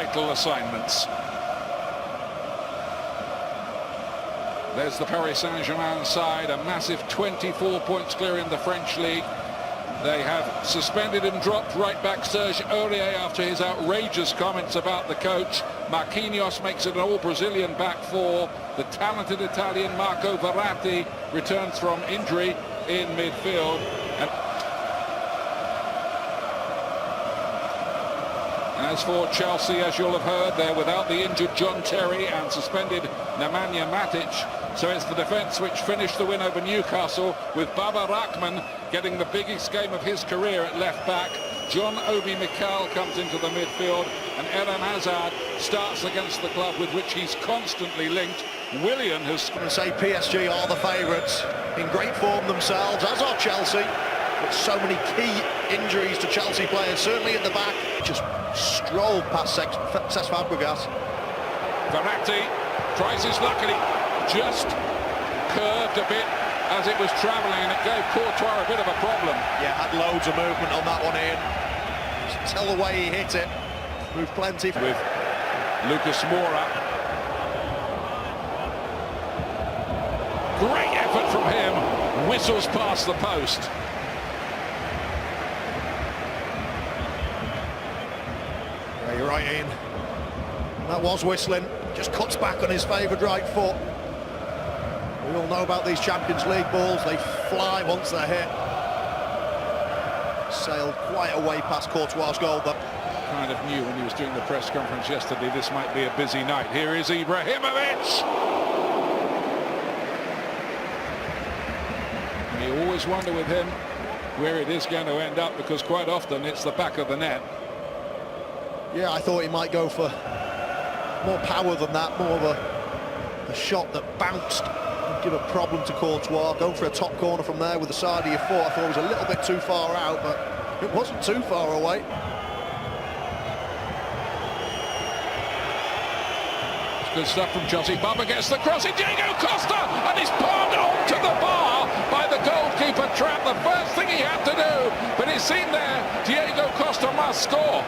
vital assignments. There's the Paris Saint-Germain side, a massive 24 points clear in the French league. They have suspended and dropped right back Serge Aurier after his outrageous comments about the coach. Marquinhos makes it an all-Brazilian back four. The talented Italian Marco Verratti returns from injury in midfield. And as for Chelsea, as you'll have heard, they're without the injured John Terry and suspended Nemanja Matic. So it's the defence which finished the win over Newcastle, with Baba Rahman getting the biggest game of his career at left back. John Obi Mikel comes into the midfield, and Eden Hazard starts against the club with which he's constantly linked. Willian has... I'm going to say PSG are the favourites, in great form themselves, as are Chelsea. But so many key injuries to Chelsea players, certainly at the back. Just strolled past Cesc Fabregas. Verratti tries his luck and he just curved a bit as it was travelling, and it gave Courtois a bit of a problem. Yeah, had loads of movement on that one, Ian. Just tell the way he hit it. Moved plenty. With Lucas Moura. Great effort from him. Whistles past the post. Yeah, you're right, Ian. That was whistling. Just cuts back on his favoured right foot. We all know about these Champions League balls. They fly once they're hit. Sailed quite a way past Courtois' goal, but kind of knew when he was doing the press conference yesterday this might be a busy night. Here is Ibrahimovic. And you always wonder with him where it is going to end up, because quite often it's the back of the net. Yeah, I thought he might go for more power than that, more of a shot that bounced and give a problem to Courtois. Going for a top corner from there with the side of your foot, I thought it was a little bit too far out, but it wasn't too far away. It's good stuff from Chelsea. Baba gets the cross in, Diego Costa, and he's palmed onto the bar by the goalkeeper trap. The first thing he had to do, but it's seen there, Diego Costa must score.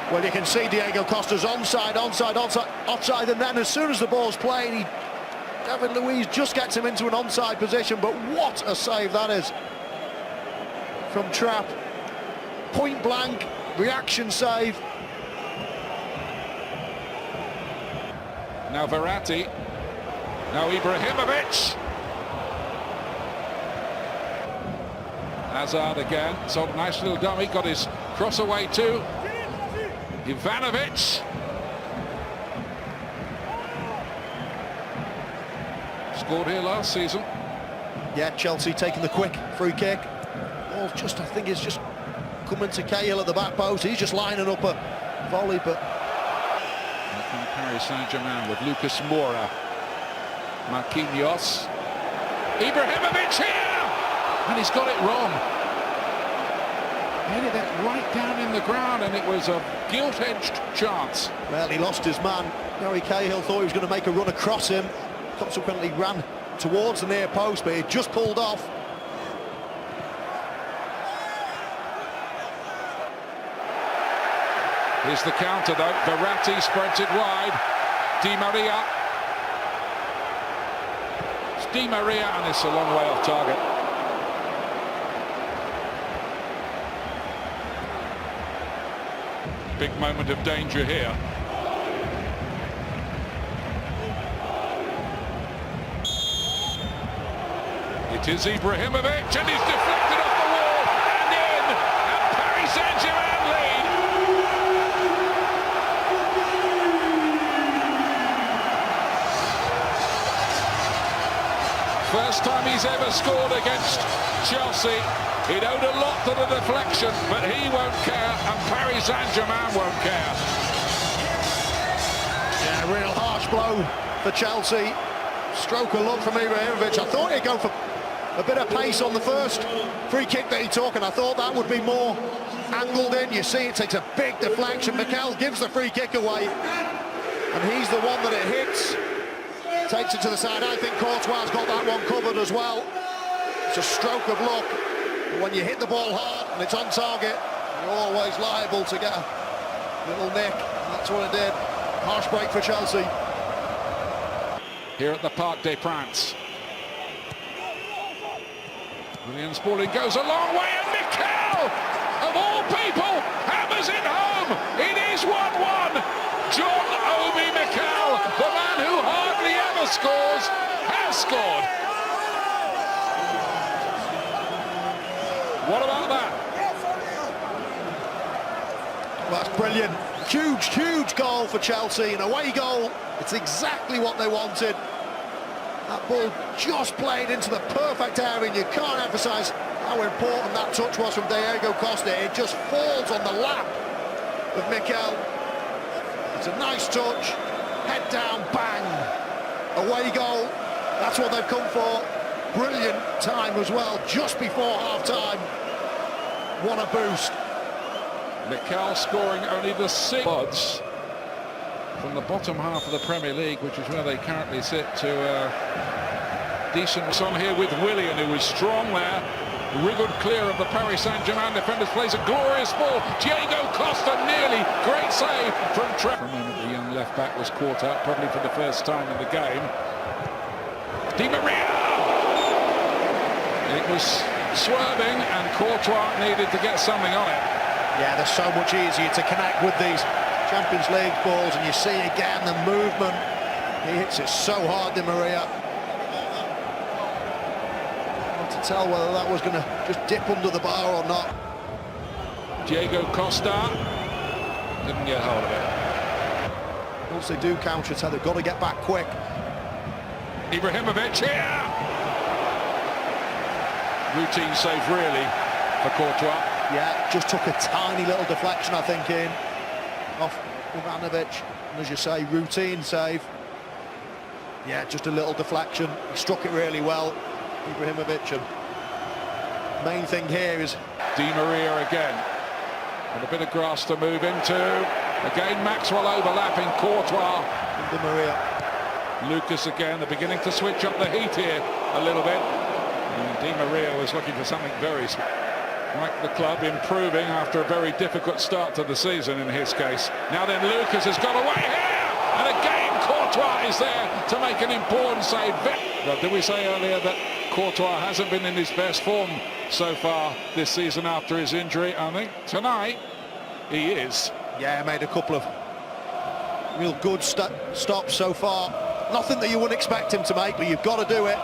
Well, you can see Diego Costa's onside, offside, and then as soon as the ball's played, David Luiz just gets him into an onside position, but what a save that is from Trapp. Point blank, reaction save. Now Verratti, now Ibrahimovic. Hazard again, so nice little dummy, got his cross away too. Ivanovic. Scored here last season. Yeah, Chelsea taking the quick free kick. Ball just, I think, is just coming to Cahill at the back post. He's just lining up a volley, but... From Paris Saint-Germain with Lucas Moura. Marquinhos. Ibrahimovic here! And he's got it wrong. Headed it right down in the ground, and it was a gilt-edged chance. Well, he lost his man. Gary Cahill thought he was going to make a run across him. Consequently ran towards the near post, but he just pulled off. Here's the counter though. Verratti spreads it wide. Di Maria. It's Di Maria, and it's a long way off target. Big moment of danger here. It is Ibrahimovic, and he's deflected off the wall and in, and Paris Saint-Germain lead. First time he's ever scored against Chelsea. It owed a lot to the deflection, but he won't care, and Paris Saint-Germain won't care. Yeah, real harsh blow for Chelsea. Stroke of luck from Ibrahimovic. I thought he'd go for a bit of pace on the first free kick that he took, and I thought that would be more angled in. You see, it takes a big deflection. Mikel gives the free kick away, and he's the one that it hits. Takes it to the side. I think Courtois got that one covered as well. It's a stroke of luck. But when you hit the ball hard and it's on target, you're always liable to get Little nick, and that's what it did. Harsh break for Chelsea. Here at the Parc des Princes. William Spalding goes a long way, and Mikel, of all people, hammers it home. It is 1-1. John Obi Mikel, the man who hardly ever scores, has scored. What about that? Well, that's brilliant. Huge goal for Chelsea. An away goal. It's exactly what they wanted. That ball just played into the perfect area, and you can't emphasise how important that touch was from Diego Costa. It just falls on the lap of Mikel. It's a nice touch. Head down, bang. Away goal. That's what they've come for. Brilliant time as well, just before half-time. What a boost. Mikel scoring only the 6 odds from the bottom half of the Premier League, which is where they currently sit, to decent son here with Willian, who was strong there, wriggled clear of the Paris Saint-Germain defenders, plays a glorious ball. Diego Costa nearly, great save from Trent. For a moment, the young left-back was caught up, probably for the first time in the game. Di Maria! It was swerving, and Courtois needed to get something on it. Yeah, they're so much easier to connect with these Champions League balls, and you see again the movement. He hits it so hard, Di Maria. Hard to tell whether that was going to just dip under the bar or not. Diego Costa didn't get hold of it. Once they do counter-attack, they've got to get back quick. Ibrahimovic here. Routine save really for Courtois. Yeah, just took a tiny little deflection, I think, in off Ivanovic. And as you say, routine save. Yeah, just a little deflection. He struck it really well, Ibrahimovic. And main thing here is Di Maria again. And a bit of grass to move into. Again, Maxwell overlapping Courtois. Di Maria. Lucas again, they're beginning to switch up the heat here a little bit. And Di Maria was looking for something very like the club improving after a very difficult start to the season in his case. Now then, Lucas has got away here, and again Courtois is there to make an important save. But did we say earlier that Courtois hasn't been in his best form so far this season after his injury? I think tonight he is. Yeah, made a couple of real good stops so far. Nothing that you wouldn't expect him to make, but you've got to do it.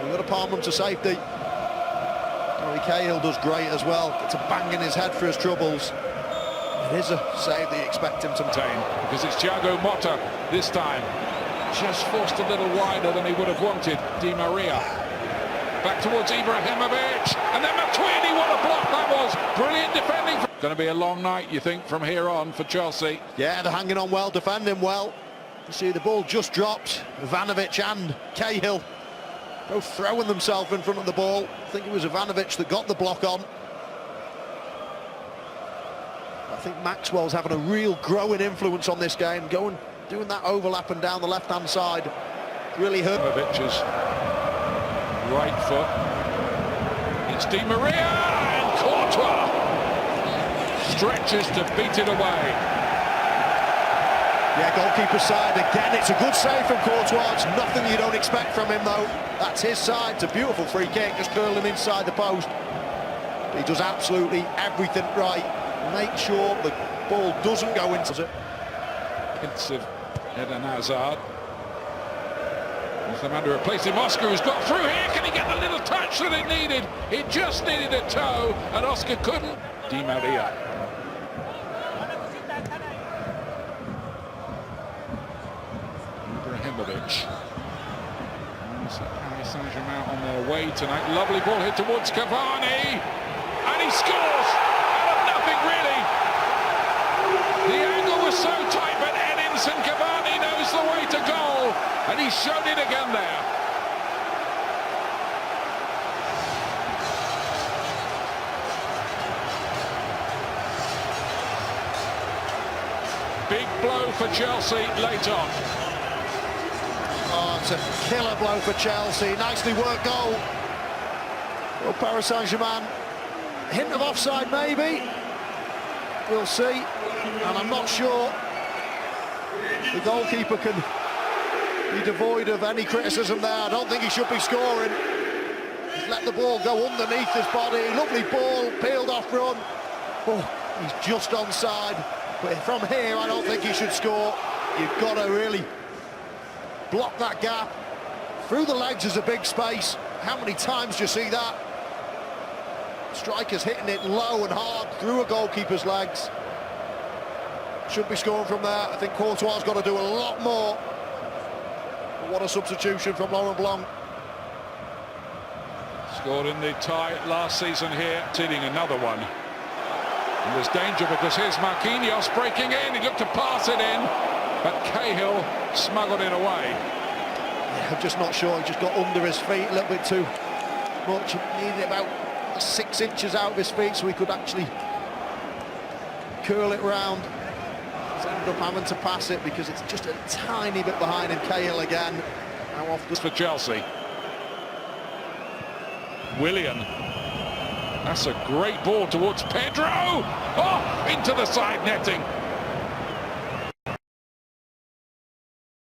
You've got to palm him to safety. Harry Cahill does great as well. Gets a bang in his head for his troubles. It is a save that you expect him to maintain. Because it's Thiago Motta this time. Just forced a little wider than he would have wanted. Di Maria. Back towards Ibrahimovic. And then Matuidi, what a block that was. Brilliant defending. Going to be a long night, you think, from here on for Chelsea. Yeah, they're hanging on well, defending well. You see the ball just dropped. Ivanovic and Cahill both throwing themselves in front of the ball. I think it was Ivanovic that got the block on. I think Maxwell's having a real growing influence on this game, doing that overlap and down the left-hand side. Really hurt. Ibrahimovic's right foot. It's Di Maria, and Courtois stretches to beat it away. Yeah, goalkeeper side again. It's a good save from Courtois. It's nothing you don't expect from him, though. That's his side. It's a beautiful free kick, just curling inside the post. He does absolutely everything right. Make sure the ball doesn't go into it. Pensive Eden Hazard. There's the man to replace him. Oscar, who's got through here. Can he get the little touch that it needed? It just needed a toe, and Oscar couldn't. Di Maria. Ibrahimovic. Paris Saint-Germain on their way tonight. Lovely ball hit towards Cavani, and he scores out of nothing, really. The angle was so tight, but Edinson Cavani knows the way to goal, and he showed it again there. Big blow for Chelsea late on. Oh, it's a killer blow for Chelsea. Nicely worked goal. Well, Paris Saint-Germain. Hint of offside, maybe. We'll see. And I'm not sure the goalkeeper can be devoid of any criticism there. I don't think he should be scoring. He's let the ball go underneath his body. Lovely ball, peeled off run. Oh, he's just onside. But from here, I don't think he should score. You've got to really block that gap. Through the legs is a big space. How many times do you see that? Strikers hitting it low and hard through a goalkeeper's legs. Should be scoring from there. I think Courtois has got to do a lot more. But what a substitution from Laurent Blanc. Scored in the tie last season here, sealing another one. And there's danger because here's Marquinhos breaking in. He looked to pass it in, but Cahill smuggled it away. Yeah, I'm just not sure. He just got under his feet a little bit too much. He needed about 6 inches out of his feet so he could actually curl it round. He's ended up having to pass it because it's just a tiny bit behind him. Cahill again. How often For Chelsea. Willian. That's a great ball towards Pedro. Oh, into the side netting.